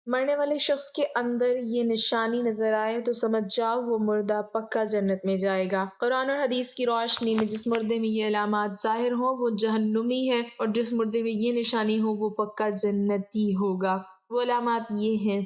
مرنے والے شخص کے اندر یہ نشانی نظر آئے تو سمجھ جاؤ وہ مردہ پکا جنت میں جائے گا۔ قرآن اور حدیث کی روشنی میں جس مردے میں یہ علامات ظاہر ہوں وہ جہنمی ہے، اور جس مردے میں یہ نشانی ہو وہ پکا جنتی ہوگا۔ وہ علامات یہ ہیں: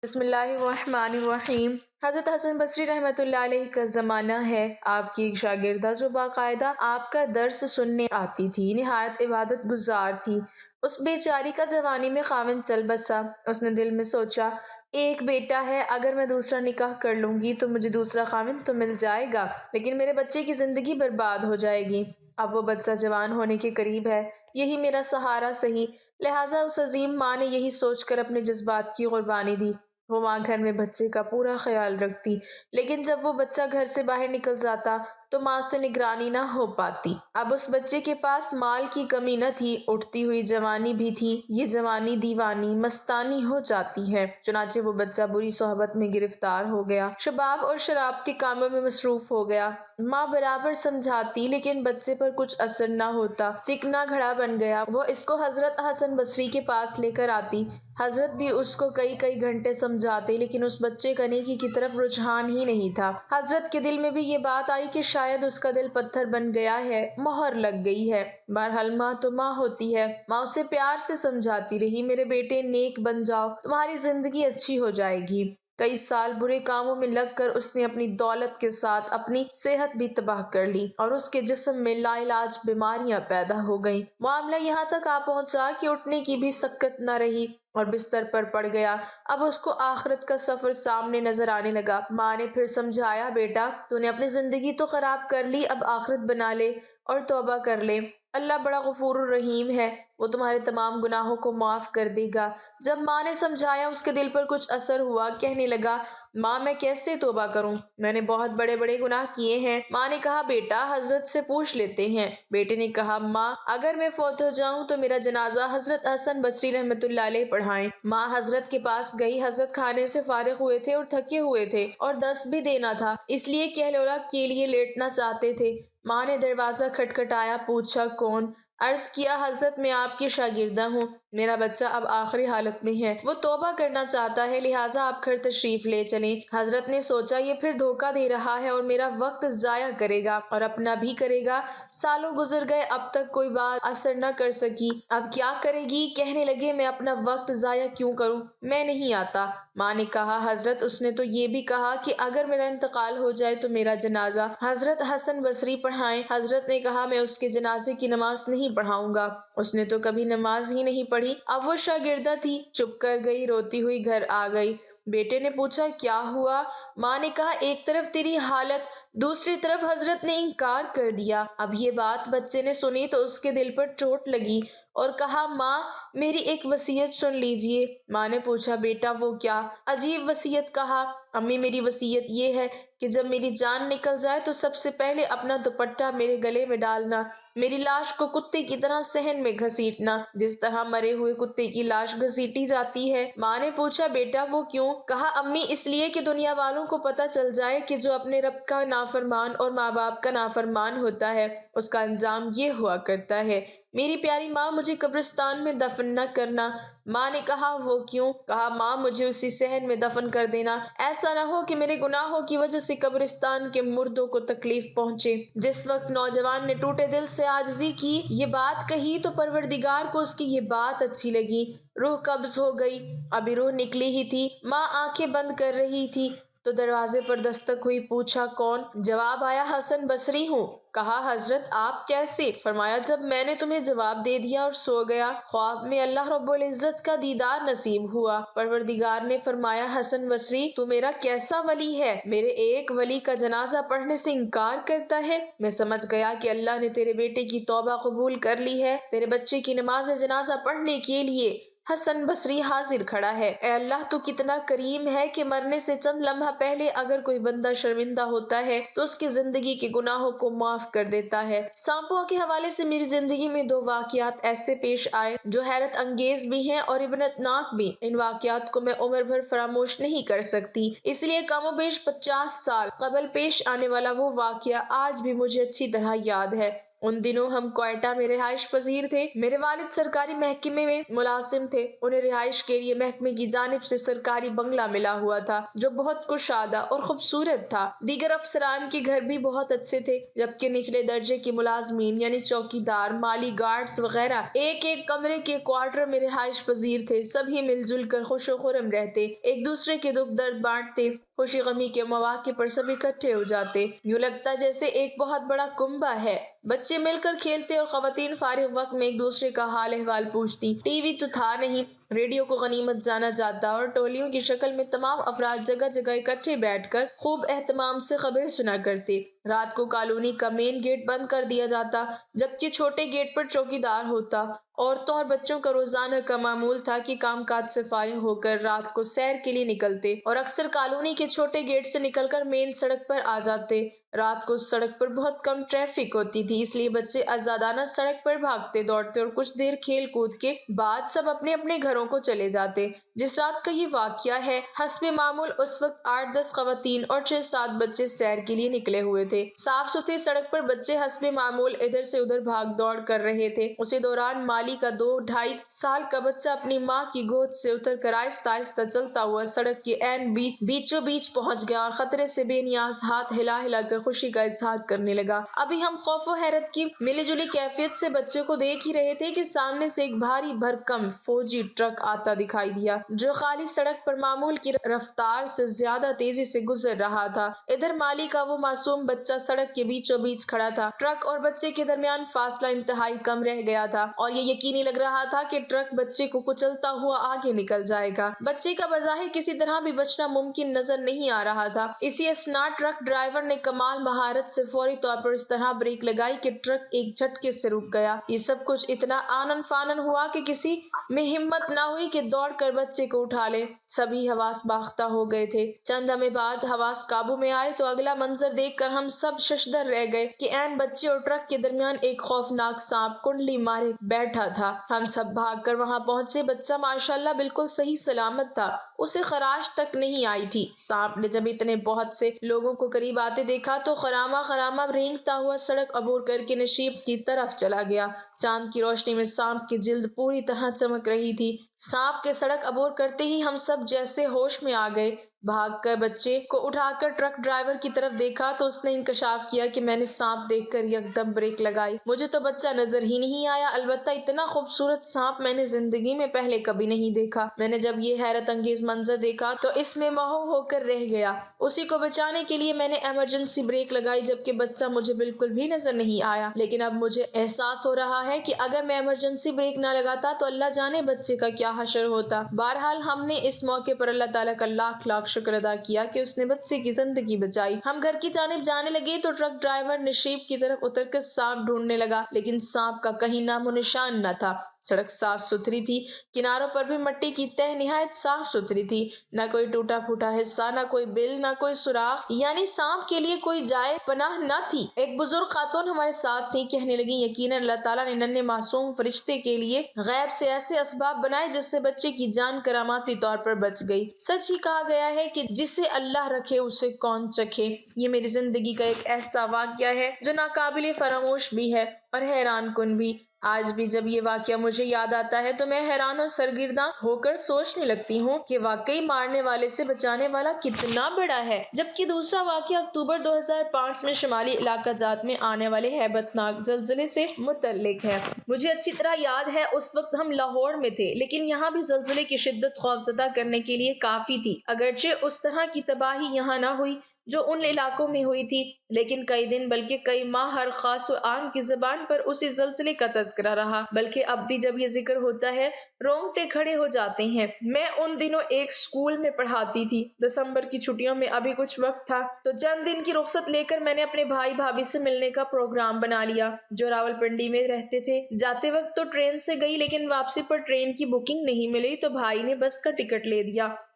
بسم اللہ الرحمن الرحیم۔ حضرت حسن بصری رحمۃ اللہ علیہ کا زمانہ ہے۔ آپ کی ایک شاگردہ جو باقاعدہ آپ کا درس سننے آتی تھی، نہایت عبادت گزار تھی۔ اس بیچاری کا جوانی میں خاوند چل بسا۔ اس نے دل میں سوچا، ایک بیٹا ہے، اگر میں دوسرا نکاح کر لوں گی تو مجھے دوسرا خاوند تو مل جائے گا، لیکن میرے بچے کی زندگی برباد ہو جائے گی۔ اب وہ بچہ جوان ہونے کے قریب ہے، یہی میرا سہارا سہی۔ لہٰذا اس عظیم ماں نے یہی سوچ کر اپنے جذبات کی قربانی دی۔ وہ ماں گھر میں بچے کا پورا خیال رکھتی، لیکن جب وہ بچہ گھر سے باہر نکل جاتا تو ماں سے نگرانی نہ ہو پاتی۔ اب اس بچے کے پاس مال کی کمی نہ تھی، اٹھتی ہوئی جوانی بھی تھی۔ یہ جوانی دیوانی مستانی ہو جاتی ہے، چنانچہ وہ بچہ بری صحبت میں گرفتار ہو گیا، شباب اور شراب کے کاموں میں مصروف ہو گیا۔ ماں برابر سمجھاتی لیکن بچے پر کچھ اثر نہ ہوتا، چکنا گھڑا بن گیا۔ وہ اس کو حضرت حسن بصری کے پاس لے کر آتی، حضرت بھی اس کو کئی گھنٹے سمجھاتے، لیکن اس بچے کا نیکی کی طرف رجحان ہی نہیں تھا۔ حضرت کے دل میں بھی یہ بات آئی کہ شاید اس کا دل پتھر بن گیا ہے، مہر لگ گئی ہے۔ بہرحال ماں تو ماں ہوتی ہے۔ ماں اسے پیار سے سمجھاتی رہی، میرے بیٹے نیک بن جاؤ، تمہاری زندگی اچھی ہو جائے گی۔ کئی سال برے کاموں میں لگ کر اس نے اپنی دولت کے ساتھ اپنی صحت بھی تباہ کر لی، اور اس کے جسم میں لا علاج بیماریاں پیدا ہو گئیں۔ معاملہ یہاں تک آ پہنچا کہ اٹھنے کی بھی سکت نہ رہی اور بستر پر پڑ گیا۔ اب اس کو آخرت کا سفر سامنے نظر آنے لگا۔ ماں نے پھر سمجھایا، بیٹا تو نے اپنی زندگی تو خراب کر لی، اب آخرت بنا لے اور توبہ کر لے۔ اللہ بڑا غفور الرحیم ہے، وہ تمہارے تمام گناہوں کو معاف کر دے گا۔ جب ماں نے سمجھایا اس کے دل پر کچھ اثر ہوا، کہنے لگا، ماں میں کیسے توبہ کروں، میں نے بہت بڑے بڑے گناہ کیے ہیں۔ ماں نے کہا، بیٹا حضرت سے پوچھ لیتے ہیں۔ بیٹے نے کہا، ماں اگر میں فوت ہو جاؤں تو میرا جنازہ حضرت حسن بصری رحمۃ اللہ علیہ پڑھائیں۔ ماں حضرت کے پاس گئی۔ حضرت کھانے سے فارغ ہوئے تھے اور تھکے ہوئے تھے، اور دس بھی دینا تھا، اس لیے کہلولہ کے لیے لیٹنا چاہتے تھے۔ ماں نے دروازہ کھٹکھٹایا، پوچھا، کون؟ عرض کیا، حضرت میں آپ کی شاگردہ ہوں، میرا بچہ اب آخری حالت میں ہے، وہ توبہ کرنا چاہتا ہے، لہٰذا آپ گھر تشریف لے چلیں۔ حضرت نے سوچا، یہ پھر دھوکہ دے رہا ہے اور میرا وقت ضائع کرے گا اور اپنا بھی کرے گا۔ سالوں گزر گئے، اب تک کوئی بات اثر نہ کر سکی۔ اب کیا کرے گی؟ کہنے لگے، میں اپنا وقت ضائع کیوں کروں، میں نہیں آتا۔ ماں نے کہا، حضرت اس نے تو یہ بھی کہا کہ اگر میرا انتقال ہو جائے تو میرا جنازہ حضرت حسن بصری پڑھائیں۔ حضرت نے کہا، میں اس کے جنازے کی نماز نہیں پڑھاؤں گا، اس نے تو کبھی نماز ہی نہیں پڑھی۔ اب وہ شاگردہ تھی، چپ کر گئی، روتی ہوئی گھر آ گئی۔ بیٹے نے پوچھا، کیا ہوا؟ ماں نے کہا، ایک طرف تیری حالت، دوسری طرف حضرت نے انکار کر دیا۔ اب یہ بات بچے نے سنی تو اس کے دل پر چوٹ لگی اور کہا، ماں میری ایک وصیت سن لیجیے۔ ماں نے پوچھا، بیٹا وہ کیا؟ عجیب وصیت کہا۔ امی میری وصیت یہ ہے کہ جب میری جان نکل جائے تو سب سے پہلے اپنا دوپٹہ میرے گلے میں ڈالنا، میری لاش کو کتے کی طرح صحن میں گھسیٹنا، جس طرح مرے ہوئے کتے کی لاش گھسیٹی جاتی ہے۔ ماں نے پوچھا، بیٹا وہ کیوں؟ کہا، امی اس لیے کہ دنیا والوں کو پتہ چل جائے کہ جو اپنے رب کا نافرمان اور ماں باپ کا نافرمان ہوتا ہے اس کا انجام یہ ہوا کرتا ہے۔ میری پیاری ماں، مجھے قبرستان میں دفن نہ کرنا۔ ماں نے کہا، وہ کیوں؟ کہا، ماں مجھے اسی صحن میں دفن کر دینا، ایسا نہ ہو کہ میرے گناہوں کی وجہ سے قبرستان کے مردوں کو تکلیف پہنچے۔ جس وقت نوجوان نے ٹوٹے دل سے عاجزی کی یہ بات کہی تو پروردگار کو اس کی یہ بات اچھی لگی، روح قبض ہو گئی۔ ابھی روح نکلی ہی تھی، ماں آنکھیں بند کر رہی تھی تو دروازے پر دستک ہوئی۔ پوچھا، کون؟ جواب آیا، حسن بصری ہوں۔ کہا، حضرت آپ کیسے؟ فرمایا، جب میں نے تمہیں جواب دے دیا اور سو گیا، خواب میں اللہ رب العزت کا دیدار نصیب ہوا۔ پروردگار نے فرمایا، حسن بصری تو میرا کیسا ولی ہے، میرے ایک ولی کا جنازہ پڑھنے سے انکار کرتا ہے؟ میں سمجھ گیا کہ اللہ نے تیرے بیٹے کی توبہ قبول کر لی ہے، تیرے بچے کی نماز جنازہ پڑھنے کے لیے حسن بصری حاضر کھڑا ہے۔ اے اللہ تو کتنا کریم ہے کہ مرنے سے چند لمحہ پہلے اگر کوئی بندہ شرمندہ ہوتا ہے تو اس کی زندگی کے گناہوں کو معاف کر دیتا ہے۔ سانپوں کے حوالے سے میری زندگی میں دو واقعات ایسے پیش آئے جو حیرت انگیز بھی ہیں اور عبرت ناک بھی۔ ان واقعات کو میں عمر بھر فراموش نہیں کر سکتی، اس لیے کم و بیش 50 سال قبل پیش آنے والا وہ واقعہ آج بھی مجھے اچھی طرح یاد ہے۔ ان دنوں ہم کوئٹہ میں رہائش پذیر تھے۔ میرے والد سرکاری محکمے میں ملازم تھے۔ انہیں رہائش کے لیے محکمے کی جانب سے سرکاری بنگلہ ملا ہوا تھا جو بہت کشادہ اور خوبصورت تھا۔ دیگر افسران کے گھر بھی بہت اچھے تھے، جبکہ نچلے درجے کے ملازمین یعنی چوکیدار، مالی گارڈز وغیرہ ایک ایک کمرے کے کوارٹر میں رہائش پذیر تھے۔ سبھی مل جل کر خوش و خرم رہتے، ایک دوسرے کے دکھ درد بانٹتے، خوشی غمی کے مواقع پر سب اکٹھے ہو جاتے۔ یوں لگتا جیسے ایک بہت بڑا کنبہ ہے۔ بچے مل کر کھیلتے اور خواتین فارغ وقت میں ایک دوسرے کا حال احوال پوچھتی۔ ٹی وی تو تھا نہیں، ریڈیو کو غنیمت جانا جاتا اور ٹولیوں کی شکل میں تمام افراد جگہ جگہ اکٹھے بیٹھ کر خوب اہتمام سے خبریں سنا کرتے۔ رات کو کالونی کا مین گیٹ بند کر دیا جاتا، جبکہ چھوٹے گیٹ پر چوکیدار ہوتا۔ عورتوں اور بچوں کا روزانہ کا معمول تھا کہ کام کاج سے فارغ ہو کر رات کو سیر کے لیے نکلتے اور اکثر کالونی کے چھوٹے گیٹ سے نکل کر مین سڑک پر آ جاتے۔ رات کو سڑک پر بہت کم ٹریفک ہوتی تھی، اس لیے بچے آزادانہ سڑک پر بھاگتے دوڑتے اور کچھ دیر کھیل کود کے بعد سب اپنے اپنے گھروں کو چلے جاتے۔ جس رات کا یہ واقعہ ہے، حسب معمول اس وقت 8-10 خواتین اور 6-7 بچے سیر کے لیے نکلے ہوئے تھے۔ صاف ستھری سڑک پر بچے حسب معمول ادھر سے ادھر بھاگ دوڑ کر رہے تھے۔ اسی دوران مالی کا 2-2.5 سال کا بچہ اپنی ماں کی گود سے اتر کر آہستہ آہستہ چلتا ہوا سڑک کے عین بیچوں بیچ پہنچ گیا اور خطرے سے بے نیاز ہاتھ ہلا ہلا کر خوشی کا اظہار کرنے لگا۔ ابھی ہم خوف و حیرت کی ملی جلی کیفیت سے بچے کو دیکھ ہی رہے تھے کہ سامنے سے ایک بھاری بھرکم فوجی ٹرک آتا دکھائی دیا جو خالی سڑک پر معمول کی رفتار سے زیادہ تیزی سے گزر رہا تھا۔ ادھر مالی کا وہ معصوم بچہ سڑک کے بیچوں بیچ کھڑا تھا۔ ٹرک اور بچے کے درمیان فاصلہ انتہائی کم رہ گیا تھا اور یہ یقینی لگ رہا تھا کہ ٹرک بچے کو کچلتا ہوا آگے نکل جائے گا۔ بچے کا بظاہر کسی طرح بھی بچنا ممکن نظر نہیں آ رہا تھا۔ اسی اثناء ٹرک ڈرائیور نے کمال مہارت سے فوری طور پر اس طرح بریک لگائی کہ ٹرک ایک جھٹکے سے رک گیا۔ یہ سب کچھ اتنا آنن فانن ہوا کہ کسی میں ہمت نہ ہوئی کہ دوڑ کر بچے کو اٹھا لے۔ سبھی حواس باختہ ہو گئے تھے۔ چند لمحے بعد حواس قابو میں آئے تو اگلا منظر دیکھ کر ہم سب ششدر رہ گئے کہ عین بچے اور ٹرک کے درمیان ایک خوفناک سانپ کنڈلی مارے بیٹھا تھا۔ ہم سب بھاگ کر وہاں پہنچے۔ بچہ ماشاءاللہ بالکل صحیح سلامت تھا، اسے خراش تک نہیں آئی تھی۔ سانپ نے جب اتنے بہت سے لوگوں کو قریب آتے دیکھا تو خرامہ خرامہ رینگتا ہوا سڑک عبور کر کے نشیب کی طرف چلا گیا۔ چاند کی روشنی میں سانپ کی جلد پوری طرح چمک رہی تھی۔ سانپ کے سڑک عبور کرتے ہی ہم سب جیسے ہوش میں آ گئے۔ بھاگ کر بچے کو اٹھا کر ٹرک ڈرائیور کی طرف دیکھا تو اس نے انکشاف کیا کہ میں نے سانپ دیکھ کر یکدم بریک لگائی۔ مجھے تو بچہ نظر ہی نہیں آیا، البتہ اتنا خوبصورت سانپ میں نے زندگی میں پہلے کبھی نہیں دیکھا۔ میں نے جب یہ حیرت انگیز منظر دیکھا تو اس میں مہو ہو کر رہ گیا۔ اسی کو بچانے کے لیے میں نے ایمرجنسی بریک لگائی، جبکہ بچہ مجھے بالکل بھی نظر نہیں آیا۔ لیکن اب مجھے احساس ہو رہا ہے کہ اگر میں ایمرجنسی بریک نہ لگاتا تو اللہ جانے بچے کا کیا حشر ہوتا۔ بہرحال ہم نے اس موقع پر اللہ تعالیٰ کا لاکھ لاکھ شکر ادا کیا کہ اس نے بچے کی زندگی بچائی۔ ہم گھر کی جانب جانے لگے تو ٹرک ڈرائیور نشیب کی طرف اتر کر سانپ ڈھونڈنے لگا، لیکن سانپ کا کہیں نام و نشان نہ تھا۔ سڑک صاف ستھری تھی، کناروں پر بھی مٹی کی تہ نہایت صاف ستھری تھی، نہ کوئی ٹوٹا پھوٹا حصہ، نہ کوئی بل، نہ کوئی سوراخ، یعنی سانپ کے لیے کوئی جائے پناہ نہ تھی۔ ایک بزرگ خاتون ہمارے ساتھ تھی، کہنے لگی یقیناً اللہ تعالیٰ نے ننھے معصوم فرشتے کے لیے غیب سے ایسے اسباب بنائے جس سے بچے کی جان کراماتی طور پر بچ گئی۔ سچ ہی کہا گیا ہے کہ جسے اللہ رکھے اسے کون چکھے۔ یہ میری زندگی کا ایک ایسا واقعہ ہے جو ناقابل فراموش بھی ہے اور حیران کن بھی۔ آج بھی جب یہ واقعہ مجھے یاد آتا ہے تو میں حیران و سرگرداں ہو کر سوچنے لگتی ہوں کہ واقعی مارنے والے سے بچانے والا کتنا بڑا ہے۔ جبکہ دوسرا واقعہ اکتوبر 2005 میں شمالی علاقہ جات میں آنے والے ہیبت ناک زلزلے سے متعلق ہے۔ مجھے اچھی طرح یاد ہے اس وقت ہم لاہور میں تھے، لیکن یہاں بھی زلزلے کی شدت خوفزدہ کرنے کے لیے کافی تھی۔ اگرچہ اس طرح کی تباہی یہاں نہ ہوئی جو ان علاقوں میں ہوئی تھی، لیکن کئی دن بلکہ کئی ماہ ہر خاص و عام کی زبان پر اسی زلزلے کا تذکرہ رہا۔ بلکہ اب بھی جب یہ ذکر ہوتا ہے رونگٹے کھڑے ہو جاتے ہیں۔ میں ان دنوں ایک سکول میں پڑھاتی تھی۔ دسمبر کی چھٹیوں میں ابھی کچھ وقت تھا تو چند دن کی رخصت لے کر میں نے اپنے بھائی بھابھی سے ملنے کا پروگرام بنا لیا جو راولپنڈی میں رہتے تھے۔ جاتے وقت تو ٹرین سے گئی، لیکن واپسی پر ٹرین کی بکنگ نہیں ملی تو بھائی نے بس کا ٹکٹ لے دیا۔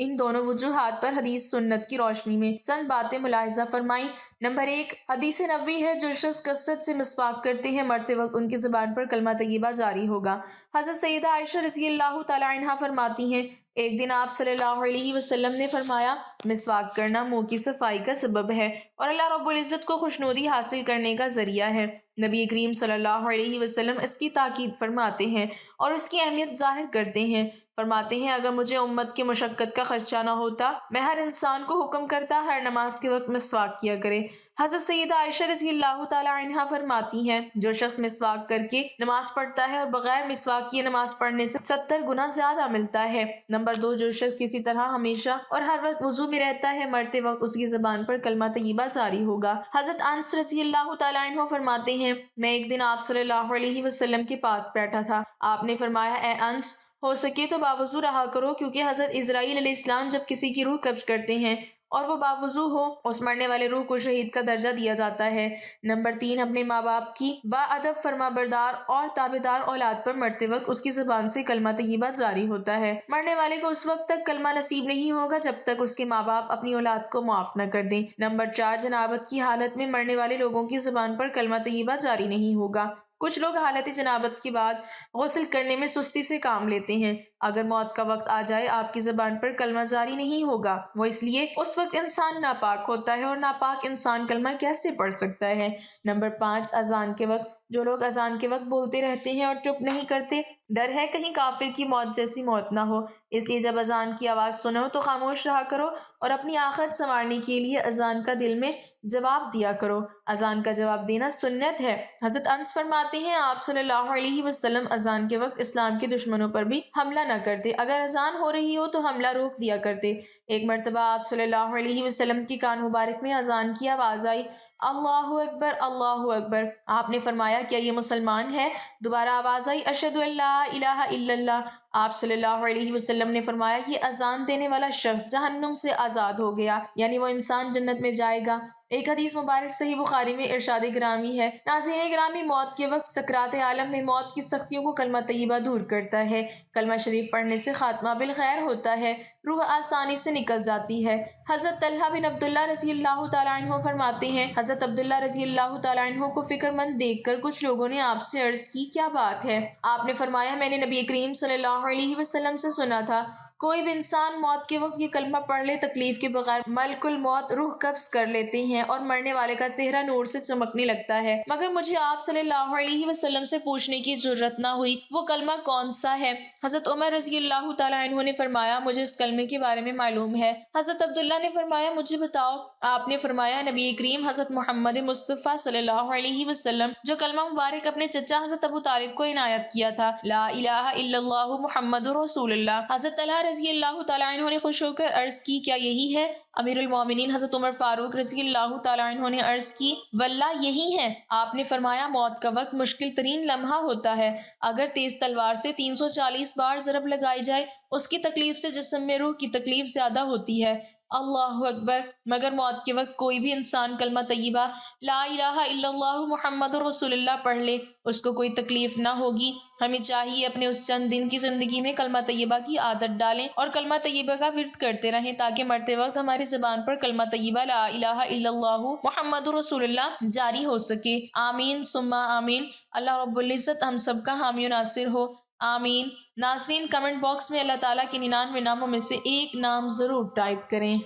ان دونوں وجوہات پر حدیث سنت کی روشنی میں چند باتیں ملاحظہ فرمائیں۔ نمبر 1، حدیث نبوی ہے جو شخص کثرت سے مسواک کرتے ہیں مرتے وقت ان کی زبان پر کلمہ طیبہ جاری ہوگا۔ حضرت سیدہ عائشہ رضی اللہ تعالی عنہا فرماتی ہیں، ایک دن آپ صلی اللہ علیہ وسلم نے فرمایا، مسواک کرنا منہ کی صفائی کا سبب ہے اور اللہ رب العزت کو خوشنودی حاصل کرنے کا ذریعہ ہے۔ نبی کریم صلی اللہ علیہ وسلم اس کی تاکید فرماتے ہیں اور اس کی اہمیت ظاہر کرتے ہیں۔ فرماتے ہیں، اگر مجھے امت کی مشقت کا خدشہ نہ ہوتا، میں ہر انسان کو حکم کرتا ہر نماز کے وقت مسواک کیا کرے۔ حضرت سیدہ عائشہ رضی اللہ تعالی عنہا فرماتی ہیں، جو شخص مسواک کر کے نماز پڑھتا ہے اور بغیر مسواک کیے نماز پڑھنے سے 70 گنا زیادہ ملتا ہے۔ نمبر 2، جو شخص کسی طرح ہمیشہ اور ہر وقت وضو میں رہتا ہے مرتے وقت اس کی زبان پر کلمہ طیبہ جاری ہوگا۔ حضرت انس رضی اللہ تعالی عنہ فرماتے ہیں، میں ایک دن آپ صلی اللہ علیہ وسلم کے پاس بیٹھا تھا، آپ نے فرمایا، اے انس، ہو سکے تو باوضو رہا کرو، کیونکہ حضرت اسرائیل علیہ السلام جب کسی کی روح قبض کرتے ہیں اور وہ باوضو ہو، اس مرنے والے روح کو شہید کا درجہ دیا جاتا ہے۔ نمبر 3، اپنے ماں باپ کی با ادب فرما بردار اور تابعدار اولاد پر مرتے وقت اس کی زبان سے کلمہ طیبہ جاری ہوتا ہے۔ مرنے والے کو اس وقت تک کلمہ نصیب نہیں ہوگا جب تک اس کے ماں باپ اپنی اولاد کو معاف نہ کر دیں۔ نمبر 4، جنابت کی حالت میں مرنے والے لوگوں کی زبان پر کلمہ طیبہ جاری نہیں ہوگا۔ کچھ لوگ حالت جنابت کے بعد غسل کرنے میں سستی سے کام لیتے ہیں۔ اگر موت کا وقت آ جائے، آپ کی زبان پر کلمہ جاری نہیں ہوگا، وہ اس لیے اس وقت انسان ناپاک ہوتا ہے، اور ناپاک انسان کلمہ کیسے پڑھ سکتا ہے۔ نمبر 5، اذان کے وقت جو لوگ اذان کے وقت بولتے رہتے ہیں اور چپ نہیں کرتے، ڈر ہے کہیں کافر کی موت جیسی موت نہ ہو، اس لیے جب اذان کی آواز سنو تو خاموش رہا کرو اور اپنی آخرت سنوارنے کے لیے اذان کا دل میں جواب دیا کرو۔ اذان کا جواب دینا سنت ہے۔ حضرت انس فرماتے ہیں، آپ صلی اللہ علیہ وسلم اذان کے وقت اسلام کے دشمنوں پر بھی حملہ نہ کرتے، اگر اذان ہو رہی ہو تو حملہ روک دیا کرتے۔ ایک مرتبہ آپ صلی اللہ علیہ وسلم کی کان مبارک میں اذان کی آواز آئی، اللہ اکبر اللہ اکبر۔ آپ نے فرمایا، کیا یہ مسلمان ہے؟ دوبارہ آواز آئی، اشہد ان لا الہ الا اللہ۔ آپ صلی اللہ علیہ وسلم نے فرمایا، یہ اذان دینے والا شخص جہنم سے آزاد ہو گیا، یعنی وہ انسان جنت میں جائے گا۔ ایک حدیث مبارک صحیح بخاری میں ارشاد گرامی ہے، ناظرین گرامی، موت کے وقت سکرات عالم میں موت کی سختیوں کو کلمہ طیبہ دور کرتا ہے۔ کلمہ شریف پڑھنے سے خاتمہ بالخیر ہوتا ہے، روح آسانی سے نکل جاتی ہے۔ حضرت طلحہ بن عبداللہ رضی اللہ تعالیٰ عنہ فرماتے ہیں، حضرت عبداللہ رضی اللہ تعالیٰ عنہ کو فکر مند دیکھ کر کچھ لوگوں نے آپ سے عرض کی، کیا بات ہے؟ آپ نے فرمایا، میں نے نبی کریم صلی اللہ علیہ وسلم سے سنا تھا، کوئی بھی انسان موت کے وقت یہ کلمہ پڑھ لے، تکلیف کے بغیر ملک الموت روح قبض کر لیتے ہیں اور مرنے والے کا چہرہ نور سے چمکنے لگتا ہے، مگر مجھے آپ صلی اللہ علیہ وسلم سے پوچھنے کی جرت نہ ہوئی وہ کلمہ کون سا ہے۔ حضرت عمر رضی اللہ تعالیٰ عنہ نے فرمایا، مجھے اس کلمے کے بارے میں معلوم ہے۔ حضرت عبداللہ نے فرمایا، مجھے بتاؤ۔ آپ نے فرمایا، نبی کریم حضرت محمد مصطفیٰ صلی اللہ علیہ وسلم جو کلمہ مبارک اپنے چچا حضرت ابو طالب کو عنایت کیا تھا، لا الہ الا اللہ محمد رسول اللہ۔ حضرت طلحہ رضی اللہ تعالیٰ عنہ نے خوش ہو کر عرض کی، کیا یہی ہے؟ امیر المومنین حضرت عمر فاروق رضی اللہ تعالیٰ عنہ نے عرض کی، واللہ یہی ہے۔ آپ نے فرمایا، موت کا وقت مشکل ترین لمحہ ہوتا ہے، اگر تیز تلوار سے 340 بار ضرب لگائی جائے، اس کی تکلیف سے جسم میں روح کی تکلیف زیادہ ہوتی ہے۔ اللہ اکبر۔ مگر موت کے وقت کوئی بھی انسان کلمہ طیبہ لا الہ الا اللہ محمد رسول اللہ پڑھ لے، اس کو کوئی تکلیف نہ ہوگی۔ ہمیں چاہیے اپنے اس چند دن کی زندگی میں کلمہ طیبہ کی عادت ڈالیں اور کلمہ طیبہ کا ورد کرتے رہیں، تاکہ مرتے وقت ہماری زبان پر کلمہ طیبہ لا الہ الا اللہ محمد رسول اللہ جاری ہو سکے۔ آمین ثم آمین۔ اللہ رب العزت ہم سب کا حامی و ناصر ہو، آمین۔ ناظرین، کمنٹ باکس میں اللہ تعالیٰ کے 99 ناموں میں سے ایک نام ضرور ٹائپ کریں۔